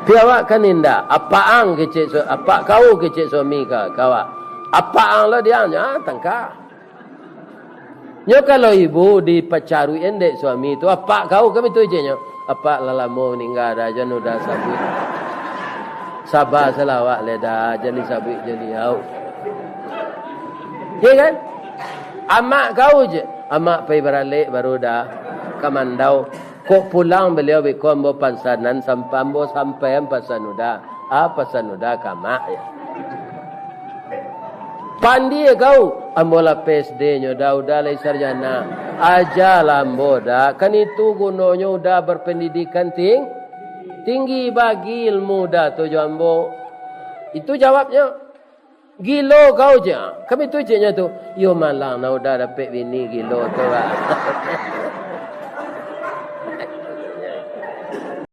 Piawak kan indah. Apaan kecik apa kau kecik suami kau? Apaan lah dia nya tangka. Nyo kalau ibu dipacarui endek suami itu apa kau kami tu je nyo. Apa lalamo meninggal dah jan udah sabit. Sabar selawat leda jadi sabit jadi au. Ya kan? Amak kau je. Amak pergi beralik baru dah kamandau. Kok pulang beliau bikon bo pansanan sampai pasanuda. Pasanuda kamak ya. Pandi kau ambola PSD nyo dah udah lai sarjana. Aja lambo dah. Kan itu gunanya udah berpendidikan tinggi bagi ilmu dah tu jambo. Itu jawabnya. Gilo kau je. Kami tu je nya tu. Yo malang na udah dapat bini gilo tu lah.